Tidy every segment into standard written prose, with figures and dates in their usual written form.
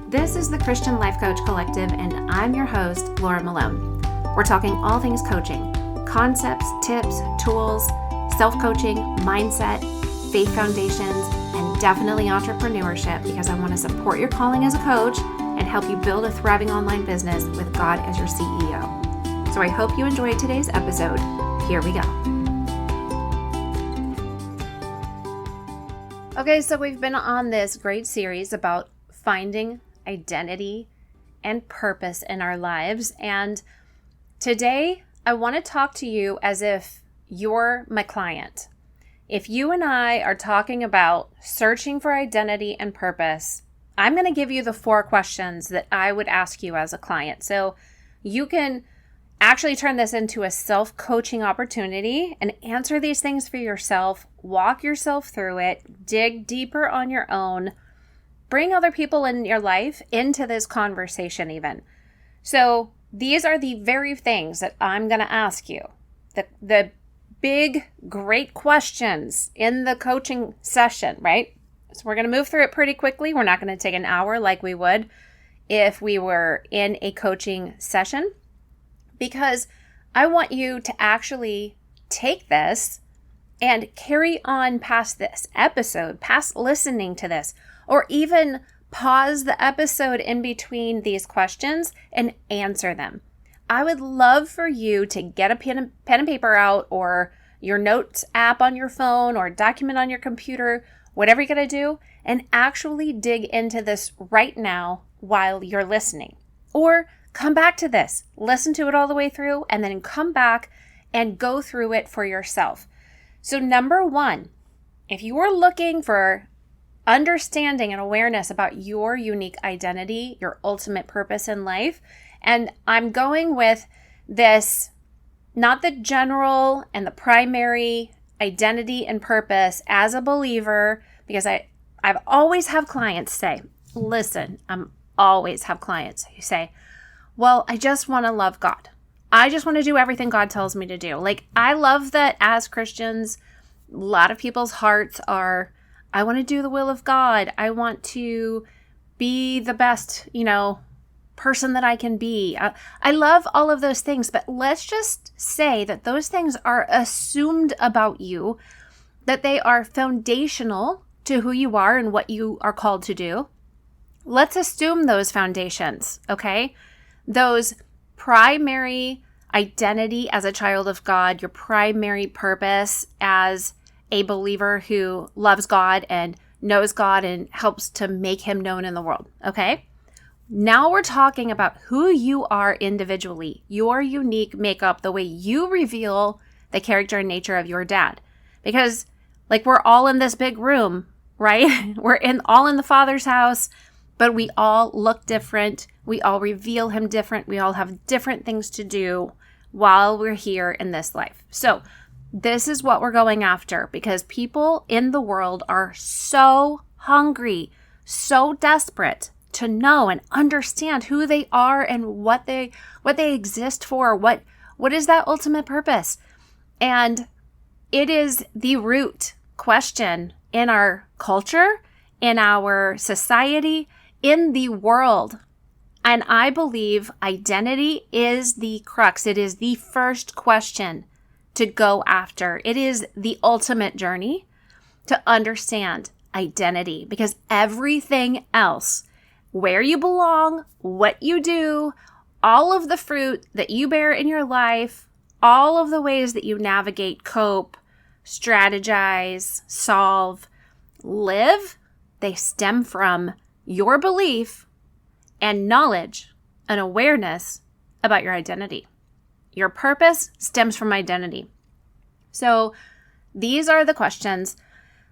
This is the Christian Life Coach Collective, and I'm your host, Laura Malone. We're talking all things coaching, concepts, tips, tools, self-coaching, mindset, faith foundations, and definitely entrepreneurship, because I want to support your calling as a coach and help you build a thriving online business with God as your CEO. So I hope you enjoyed today's episode. Here we go. Okay, so we've been on this great series about finding identity and purpose in our lives. And today I want to talk to you as if you're my client. If you and I are talking about searching for identity and purpose, I'm going to give you the 4 questions that I would ask you as a client. So you can actually turn this into a self-coaching opportunity and answer these things for yourself, walk yourself through it, dig deeper on your own, bring other people in your life into this conversation even. So these are the very things that I'm going to ask you. The big, great questions in the coaching session, right? So we're going to move through it pretty quickly. We're not going to take an hour like we would if we were in a coaching session, because I want you to actually take this and carry on past this episode, past listening to this, or even pause the episode in between these questions and answer them. I would love for you to get a pen and paper out, or your notes app on your phone, or document on your computer, whatever you're going to do, and actually dig into this right now while you're listening. Or come back to this, listen to it all the way through, and then come back and go through it for yourself. So number 1, if you are looking for understanding and awareness about your unique identity, your ultimate purpose in life, and I'm going with this, not the general and the primary identity and purpose as a believer, because I've always have clients say, listen, always have clients who say, well, I just want to love God. I just want to do everything God tells me to do. Like, I love that as Christians, a lot of people's hearts are, I want to do the will of God. I want to be the best, person that I can be. I love all of those things, but let's just say that those things are assumed about you, that they are foundational to who you are and what you are called to do. Let's assume those foundations, okay? Those primary identity as a child of God, your primary purpose as a believer who loves God and knows God and helps to make him known in the world, okay? Now we're talking about who you are individually, your unique makeup, the way you reveal the character and nature of your dad. Because we're all in this big room, right? We're all in the Father's house, but we all look different. We all reveal him different. We all have different things to do while we're here in this life. So this is what we're going after, because people in the world are so hungry, so desperate to know and understand who they are and what they exist for. What is that ultimate purpose? And it is the root question in our culture, in our society, in the world. And I believe identity is the crux. It is the first question to go after. It is the ultimate journey to understand identity, because everything else, where you belong, what you do, all of the fruit that you bear in your life, all of the ways that you navigate, cope, strategize, solve, live, they stem from your belief and knowledge and awareness about your identity. Your purpose stems from identity. So these are the questions.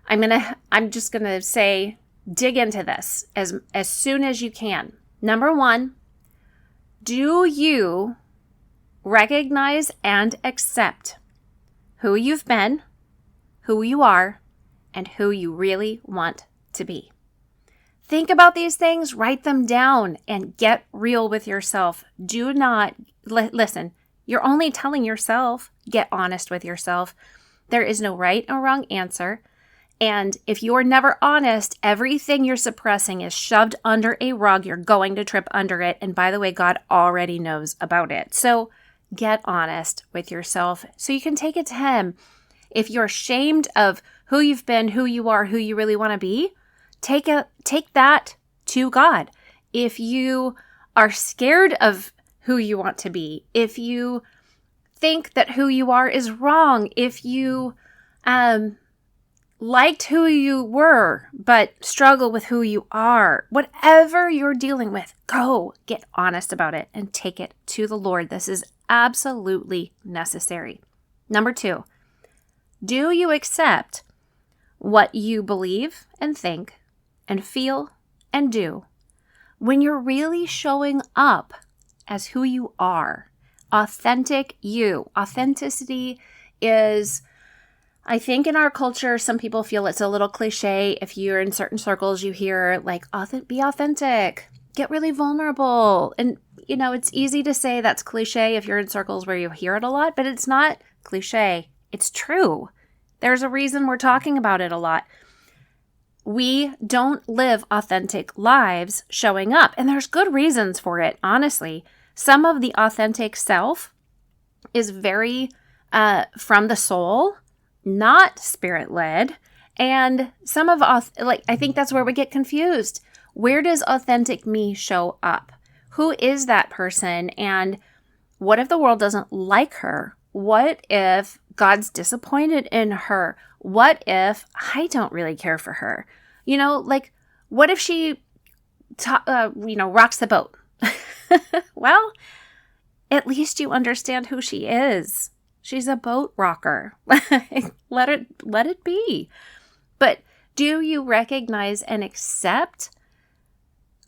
I'm just going to say, dig into this as soon as you can. Number 1, do you recognize and accept who you've been, who you are, and who you really want to be? Think about these things, write them down, and get real with yourself. Do not, listen, you're only telling yourself, get honest with yourself. There is no right or wrong answer. And if you're never honest, everything you're suppressing is shoved under a rug. You're going to trip under it. And by the way, God already knows about it. So get honest with yourself so you can take it to Him. If you're ashamed of who you've been, who you are, who you really want to be, take that to God. If you are scared of who you want to be, if you think that who you are is wrong, if you liked who you were but struggle with who you are, whatever you're dealing with, go get honest about it and take it to the Lord. This is absolutely necessary. Number 2, do you accept what you believe and think and feel and do when you're really showing up as who you are? Authentic you. Authenticity is, I think in our culture, some people feel it's a little cliche. If you're in certain circles, you hear like, be authentic, get really vulnerable. And, it's easy to say that's cliche if you're in circles where you hear it a lot, but it's not cliche. It's true. There's a reason we're talking about it a lot. We don't live authentic lives showing up, and there's good reasons for it, honestly. Some of the authentic self is very from the soul, not spirit-led, and some of I think that's where we get confused. Where does authentic me show up? Who is that person? And what if the world doesn't like her? What if God's disappointed in her? What if I don't really care for her? What if she, rocks the boat? Well, at least you understand who she is. She's a boat rocker. Let it be. But do you recognize and accept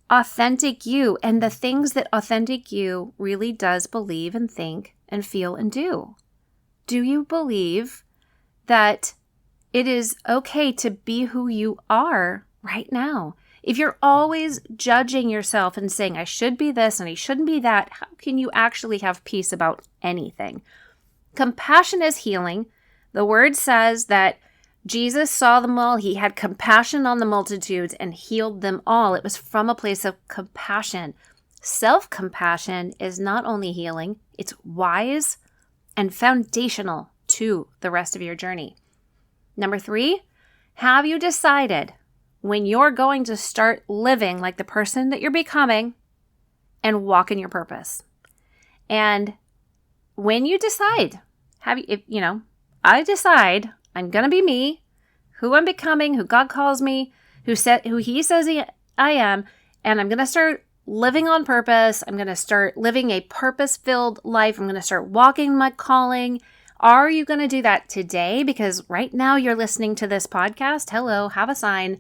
authentic you and the things that authentic you really does believe and think and feel and do? Do you believe that it is okay to be who you are right now? If you're always judging yourself and saying, I should be this and I shouldn't be that, how can you actually have peace about anything? Compassion is healing. The word says that Jesus saw them all. He had compassion on the multitudes and healed them all. It was from a place of compassion. Self-compassion is not only healing, it's wise and foundational to the rest of your journey. Number 3, have you decided when you're going to start living like the person that you're becoming and walk in your purpose? And when you decide, I decide I'm going to be me, who I'm becoming, who God calls me, who He says I am, and I'm going to start living on purpose. I'm going to start living a purpose-filled life. I'm going to start walking my calling. Are you going to do that today? Because right now you're listening to this podcast. Hello, have a sign.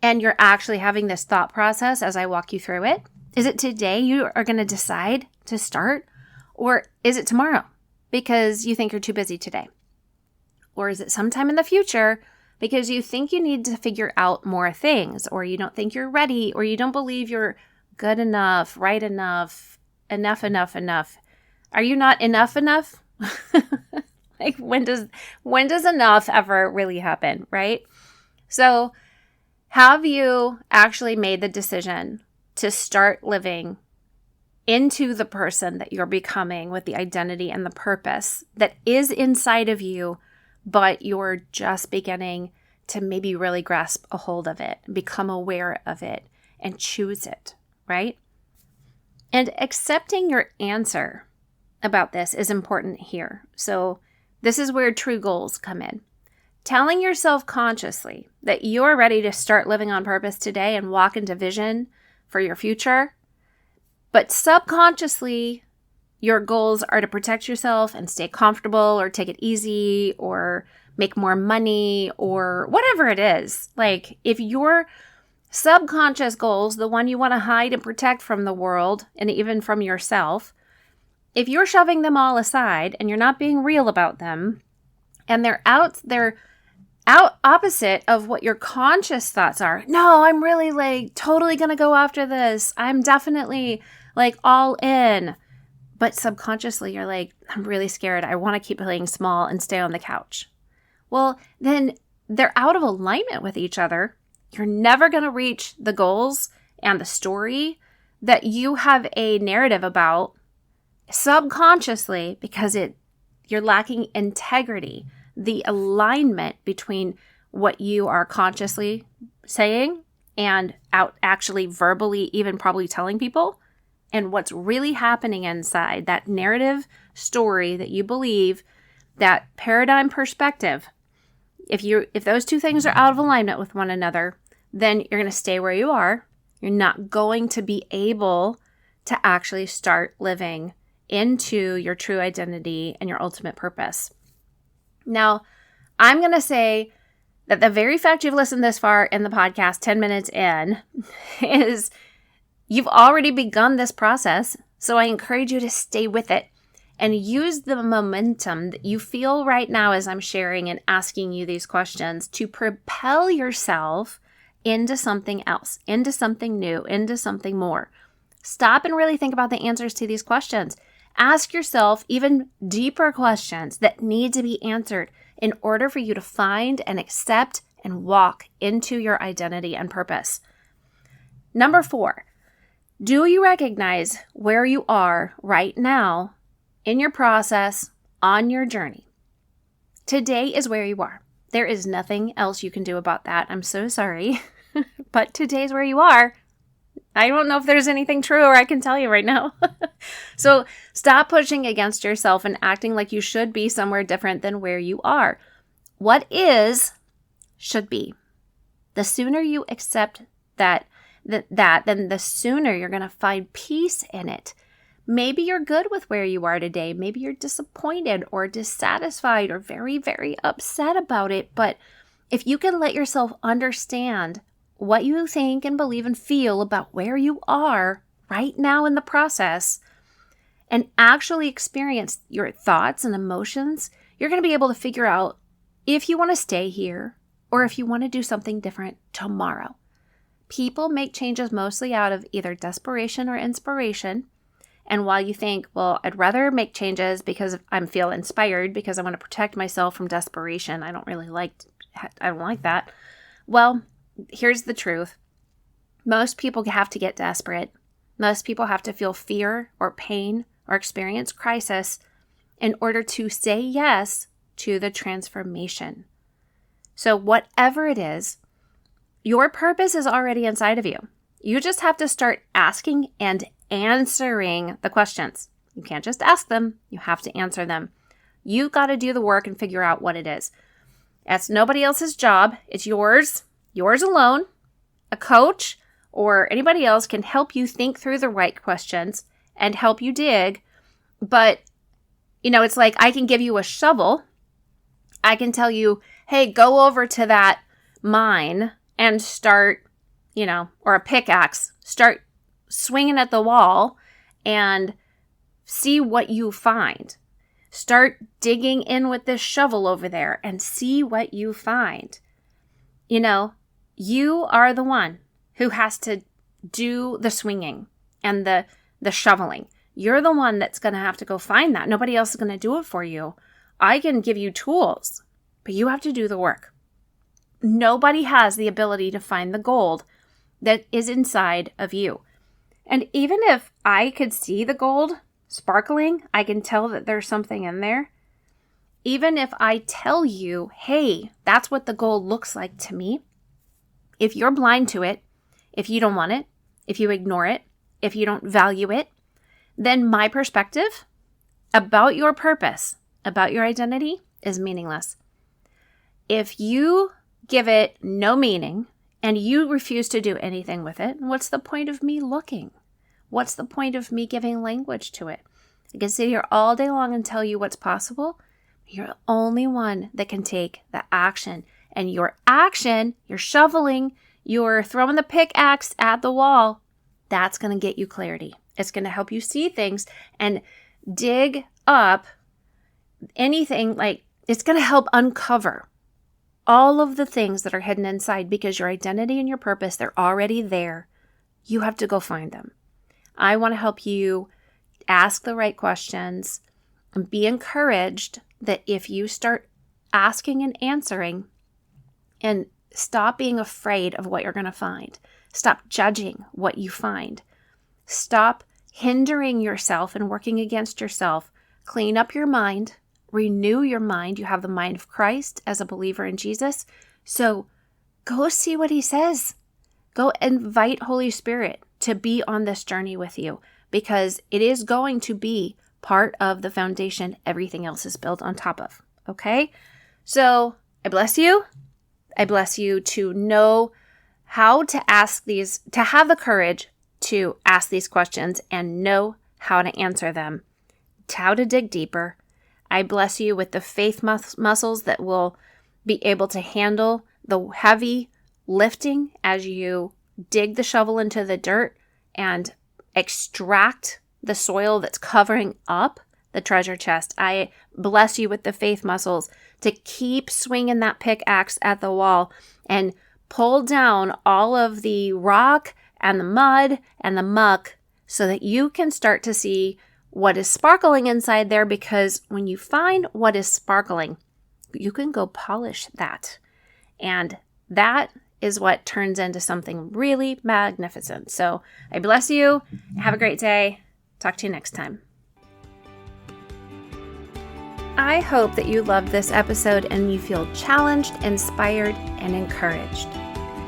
And you're actually having this thought process as I walk you through it. Is it today you are going to decide to start? Or is it tomorrow because you think you're too busy today? Or is it sometime in the future because you think you need to figure out more things, or you don't think you're ready, or you don't believe you're good enough, right enough, enough? Are you not enough? Like when does enough ever really happen, right? So have you actually made the decision to start living into the person that you're becoming with the identity and the purpose that is inside of you, but you're just beginning to maybe really grasp a hold of it, become aware of it, and choose it, right? And accepting your answer about this is important here. So this is where true goals come in. Telling yourself consciously that you're ready to start living on purpose today and walk into vision for your future, but subconsciously, your goals are to protect yourself and stay comfortable or take it easy or make more money or whatever it is. Like if your subconscious goals, the one you want to hide and protect from the world and even from yourself, if you're shoving them all aside and you're not being real about them and they're out opposite of what your conscious thoughts are. No, I'm really totally going to go after this. I'm definitely all in. But subconsciously, you're I'm really scared. I want to keep playing small and stay on the couch. Well, then they're out of alignment with each other, you're never going to reach the goals and the story that you have a narrative about subconsciously, because you're lacking integrity, the alignment between what you are consciously saying and out actually verbally even probably telling people and what's really happening inside that narrative story that you believe, that paradigm perspective. If those two things are out of alignment with one another, then you're going to stay where you are. You're not going to be able to actually start living into your true identity and your ultimate purpose. Now, I'm going to say that the very fact you've listened this far in the podcast, 10 minutes in, is you've already begun this process. So I encourage you to stay with it and use the momentum that you feel right now as I'm sharing and asking you these questions to propel yourself into something else, into something new, into something more. Stop and really think about the answers to these questions. Ask yourself even deeper questions that need to be answered in order for you to find and accept and walk into your identity and purpose. Number 4, do you recognize where you are right now in your process on your journey? Today is where you are. There is nothing else you can do about that. I'm so sorry, but today's where you are. I don't know if there's anything truer I can tell you right now. So stop pushing against yourself and acting like you should be somewhere different than where you are. What is should be. The sooner you accept that, then the sooner you're going to find peace in it. Maybe you're good with where you are today. Maybe you're disappointed or dissatisfied or very, very upset about it. But if you can let yourself understand what you think and believe and feel about where you are right now in the process and actually experience your thoughts and emotions, you're going to be able to figure out if you want to stay here or if you want to do something different tomorrow. People make changes mostly out of either desperation or inspiration. And while you think, well, I'd rather make changes because I feel inspired because I want to protect myself from desperation, I don't like that. Well, here's the truth. Most people have to get desperate. Most people have to feel fear or pain or experience crisis in order to say yes to the transformation. So whatever it is, your purpose is already inside of you. You just have to start asking and answering the questions. You can't just ask them. You have to answer them. You've got to do the work and figure out what it is. That's nobody else's job. It's yours alone. A coach or anybody else can help you think through the right questions and help you dig. But, it's like I can give you a shovel. I can tell you, hey, go over to that mine and start, or a pickaxe, start swinging at the wall and see what you find. Start digging in with this shovel over there and see what you find. You are the one who has to do the swinging and the shoveling. You're the one that's going to have to go find that. Nobody else is going to do it for you. I can give you tools, but you have to do the work. Nobody has the ability to find the gold that is inside of you. And even if I could see the gold sparkling, I can tell that there's something in there. Even if I tell you, hey, that's what the gold looks like to me, if you're blind to it, if you don't want it, if you ignore it, if you don't value it, then my perspective about your purpose, about your identity is meaningless. If you give it no meaning and you refuse to do anything with it, what's the point of me looking? What's the point of me giving language to it? I can sit here all day long and tell you what's possible. You're the only one that can take the action. And your action, you're shoveling, you're throwing the pickaxe at the wall, that's going to get you clarity. It's going to help you see things and dig up anything, it's going to help uncover all of the things that are hidden inside, because your identity and your purpose, they're already there. You have to go find them. I want to help you ask the right questions and be encouraged that if you start asking and answering, And stop being afraid of what you're going to find. Stop judging what you find. Stop hindering yourself and working against yourself. Clean up your mind. Renew your mind. You have the mind of Christ as a believer in Jesus. So go see what he says. Go invite Holy Spirit to be on this journey with you, because it is going to be part of the foundation everything else is built on top of. Okay? So I bless you. I bless you to know how to ask these, to have the courage to ask these questions and know how to answer them, how to dig deeper. I bless you with the faith muscles that will be able to handle the heavy lifting as you dig the shovel into the dirt and extract the soil that's covering up the treasure chest. I bless you with the faith muscles to keep swinging that pickaxe at the wall and pull down all of the rock and the mud and the muck so that you can start to see what is sparkling inside there, because when you find what is sparkling, you can go polish that. And that is what turns into something really magnificent. So I bless you. Have a great day. Talk to you next time. I hope that you loved this episode and you feel challenged, inspired, and encouraged.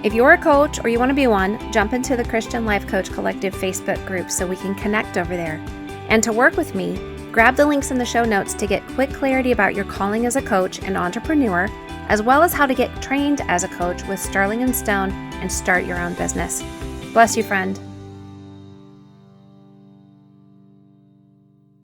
If you're a coach or you want to be one, jump into the Christian Life Coach Collective Facebook group so we can connect over there. And to work with me, grab the links in the show notes to get quick clarity about your calling as a coach and entrepreneur, as well as how to get trained as a coach with Sterling & Stone and start your own business. Bless you, friend.